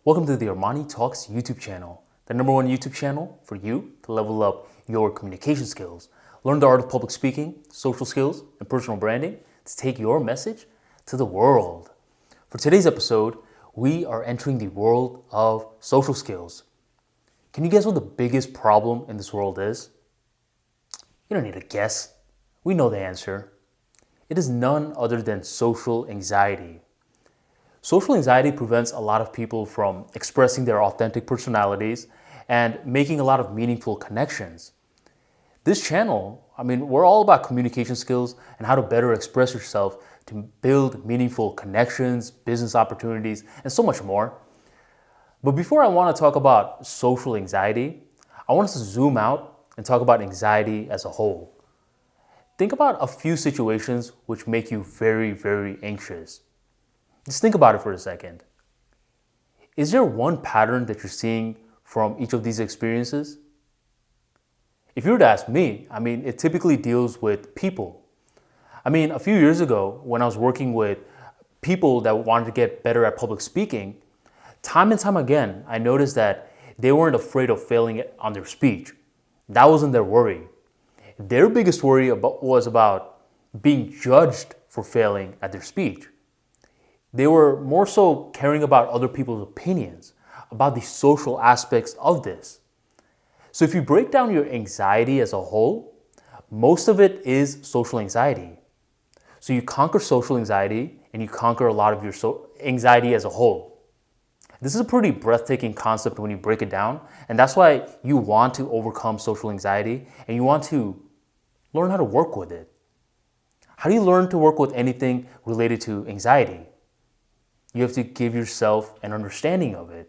Welcome to the ArmaniTalks YouTube channel, the #1 YouTube channel for you to level up your communication skills, learn the art of public speaking, social skills, and personal branding to take your message to the world. For today's episode, we are entering the world of social skills. Can you guess what the biggest problem in this world is? You don't need to guess. We know the answer. It is none other than social anxiety. Social anxiety prevents a lot of people from expressing their authentic personalities and making a lot of meaningful connections. This channel, we're all about communication skills and how to better express yourself to build meaningful connections, business opportunities, and so much more. But before I want to talk about social anxiety, I want us to zoom out and talk about anxiety as a whole. Think about a few situations which make you very, very anxious. Just think about it for a second. Is there one pattern that you're seeing from each of these experiences? If you were to ask me, it typically deals with people. A few years ago, when I was working with people that wanted to get better at public speaking, time and time again, I noticed that they weren't afraid of failing on their speech. That wasn't their worry. Their biggest worry was about being judged for failing at their speech. They were more so caring about other people's opinions, about the social aspects of this. So if you break down your anxiety as a whole, most of it is social anxiety. So you conquer social anxiety and you conquer a lot of your anxiety as a whole. This is a pretty breathtaking concept when you break it down, and that's why you want to overcome social anxiety and you want to learn how to work with it. How do you learn to work with anything related to anxiety? You have to give yourself an understanding of it.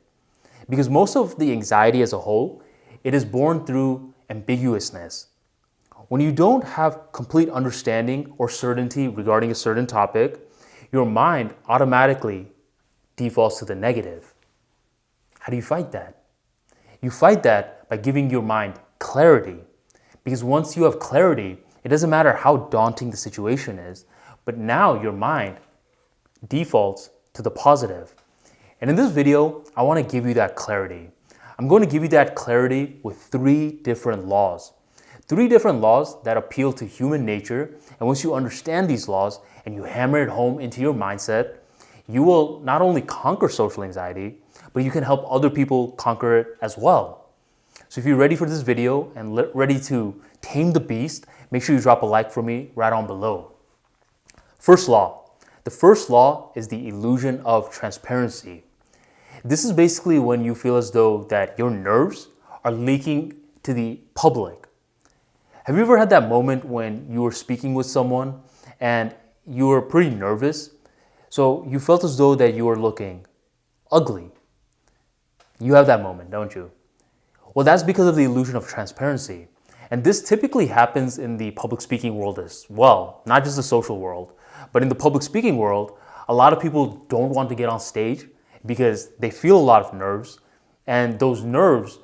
Because most of the anxiety as a whole, it is born through ambiguousness. When you don't have complete understanding or certainty regarding a certain topic, your mind automatically defaults to the negative. How do you fight that? You fight that by giving your mind clarity. Because once you have clarity, it doesn't matter how daunting the situation is, but now your mind defaults to the positive. And in this video, I want to give you that clarity. I'm going to give you that clarity with 3 different laws. 3 different laws that appeal to human nature. And once you understand these laws and you hammer it home into your mindset, you will not only conquer social anxiety, but you can help other people conquer it as well. So if you're ready for this video and ready to tame the beast, make sure you drop a like for me right on below. First law. The first law is the illusion of transparency. This is basically when you feel as though that your nerves are leaking to the public. Have you ever had that moment when you were speaking with someone and you were pretty nervous? So you felt as though that you were looking ugly. You have that moment, don't you? Well, that's because of the illusion of transparency. And this typically happens in the public speaking world as well, not just the social world. But in the public speaking world, a lot of people don't want to get on stage because they feel a lot of nerves, and those nerves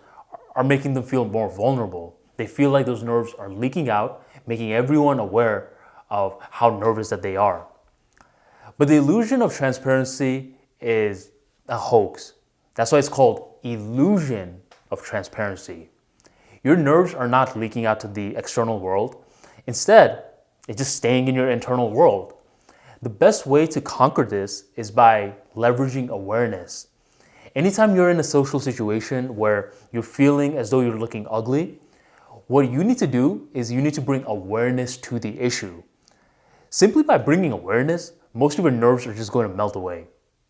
are making them feel more vulnerable. They feel like those nerves are leaking out, making everyone aware of how nervous that they are. But the illusion of transparency is a hoax. That's why it's called illusion of transparency. Your nerves are not leaking out to the external world. Instead, it's just staying in your internal world. The best way to conquer this is by leveraging awareness. Anytime you're in a social situation where you're feeling as though you're looking ugly, what you need to do is you need to bring awareness to the issue. Simply by bringing awareness, most of your nerves are just going to melt away.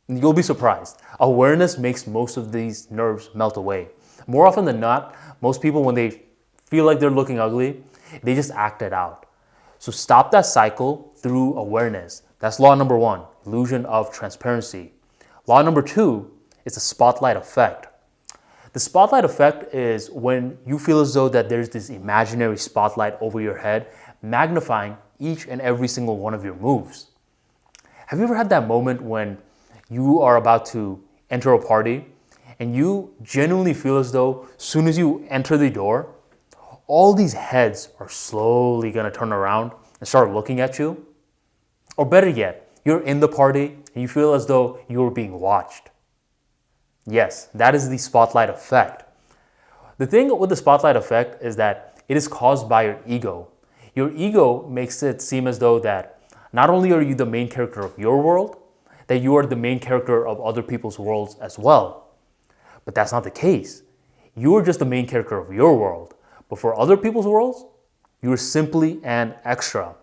You'll be surprised. Awareness makes most of these nerves melt away. More often than not, most people, when they feel like they're looking ugly, they just act it out. So stop that cycle through awareness. That's law number 1, illusion of transparency. Law number 2 is the spotlight effect. The spotlight effect is when you feel as though that there's this imaginary spotlight over your head, magnifying each and every single one of your moves. Have you ever had that moment when you are about to enter a party and you genuinely feel as though as soon as you enter the door, all these heads are slowly going to turn around and start looking at you? Or better yet, you're in the party and you feel as though you're being watched. Yes, that is the spotlight effect. The thing with the spotlight effect is that it is caused by your ego. Your ego makes it seem as though that not only are you the main character of your world, that you are the main character of other people's worlds as well. But that's not the case. You are just the main character of your world. But for other people's worlds, you are simply an extra.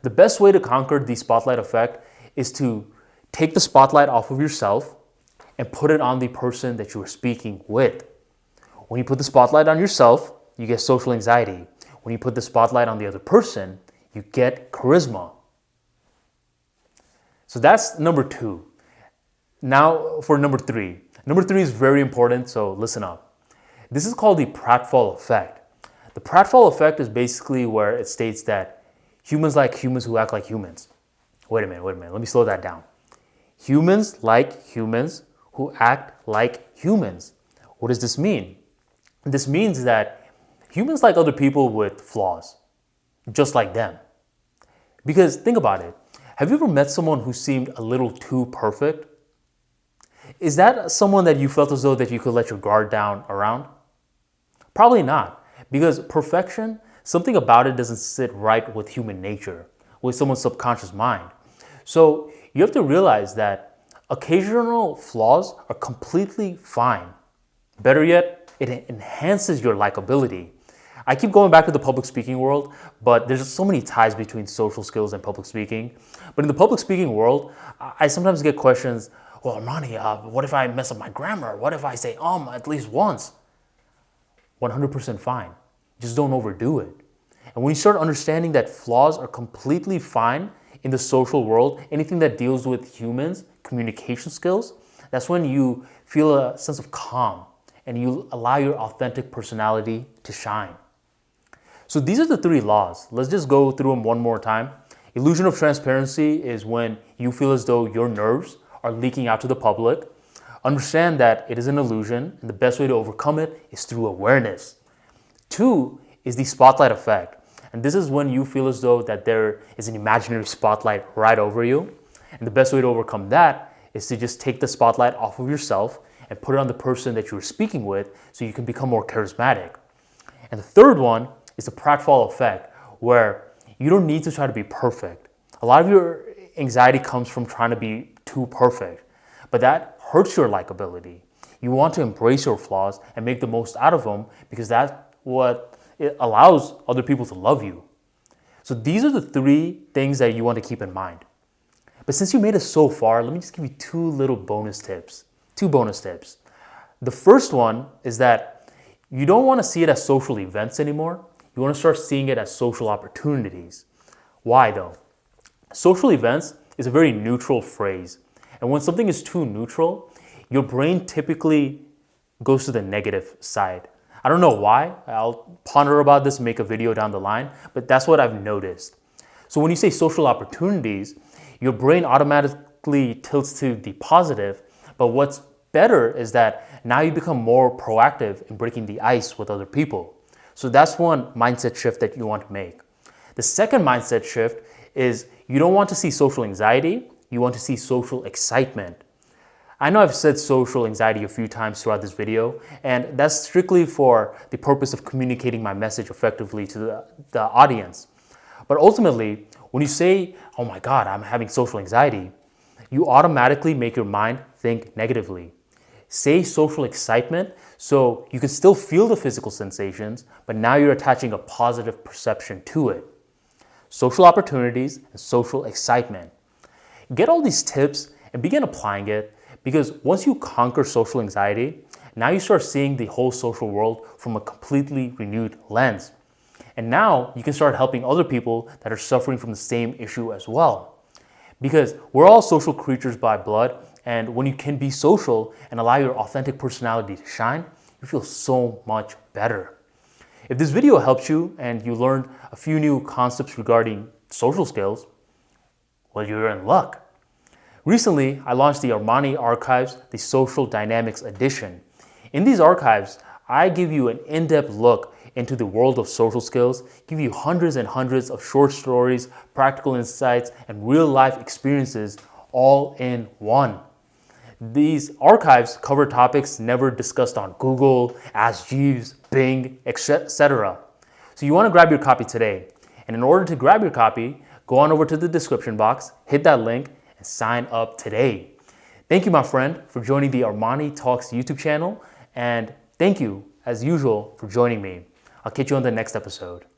The best way to conquer the spotlight effect is to take the spotlight off of yourself and put it on the person that you are speaking with. When you put the spotlight on yourself, you get social anxiety. When you put the spotlight on the other person, you get charisma. So that's number 2. Now for number 3. Number 3 is very important, so listen up. This is called the Pratfall Effect. The Pratfall Effect is basically where it states that humans like humans who act like humans. Wait a minute, let me slow that down. Humans like humans who act like humans. What does this mean? This means that humans like other people with flaws, just like them. Because think about it. Have you ever met someone who seemed a little too perfect? Is that someone that you felt as though that you could let your guard down around? Probably not, because perfection, something about it doesn't sit right with human nature, with someone's subconscious mind. So you have to realize that occasional flaws are completely fine. Better yet, it enhances your likability. I keep going back to the public speaking world, but there's so many ties between social skills and public speaking. But in the public speaking world, I sometimes get questions, well, Armani, what if I mess up my grammar? What if I say at least once? 100% fine. Just don't overdo it. And when you start understanding that flaws are completely fine in the social world, anything that deals with humans, communication skills, that's when you feel a sense of calm and you allow your authentic personality to shine. So these are the 3 laws. Let's just go through them one more time. Illusion of transparency is when you feel as though your nerves are leaking out to the public. Understand that it is an illusion, and the best way to overcome it is through awareness. 2 is the spotlight effect. And this is when you feel as though that there is an imaginary spotlight right over you. And the best way to overcome that is to just take the spotlight off of yourself and put it on the person that you're speaking with so you can become more charismatic. And the 3rd one is the pratfall effect, where you don't need to try to be perfect. A lot of your anxiety comes from trying to be too perfect, but that hurts your likability. You want to embrace your flaws and make the most out of them because that's what it allows other people to love you. So these are the 3 things that you want to keep in mind. But since you made it so far, let me just give you 2 little bonus tips. 2 bonus tips. The first one is that you don't want to see it as social events anymore. You want to start seeing it as social opportunities. Why though? Social events is a very neutral phrase. And when something is too neutral, your brain typically goes to the negative side. I don't know why. I'll ponder about this and make a video down the line, but that's what I've noticed. So when you say social opportunities, your brain automatically tilts to the positive, but what's better is that now you become more proactive in breaking the ice with other people. So that's one mindset shift that you want to make. The second mindset shift is you don't want to see social anxiety, you want to see social excitement. I know I've said social anxiety a few times throughout this video, and that's strictly for the purpose of communicating my message effectively to the audience. But ultimately, when you say, oh my God, I'm having social anxiety, you automatically make your mind think negatively. Say social excitement so you can still feel the physical sensations, but now you're attaching a positive perception to it. Social opportunities and social excitement. Get all these tips and begin applying it, because once you conquer social anxiety, now you start seeing the whole social world from a completely renewed lens. And now you can start helping other people that are suffering from the same issue as well. Because we're all social creatures by blood, and when you can be social and allow your authentic personality to shine, you feel so much better. If this video helps you and you learned a few new concepts regarding social skills, well, you're in luck. Recently, I launched the Armani Archives, the Social Dynamics Edition. In these archives, I give you an in-depth look into the world of social skills, give you hundreds and hundreds of short stories, practical insights, and real-life experiences all in one. These archives cover topics never discussed on Google, Ask Jeeves, Bing, etc. So you want to grab your copy today. And in order to grab your copy, go on over to the description box, hit that link, and sign up today. Thank you, my friend, for joining the ArmaniTalks YouTube channel. And thank you, as usual, for joining me. I'll catch you on the next episode.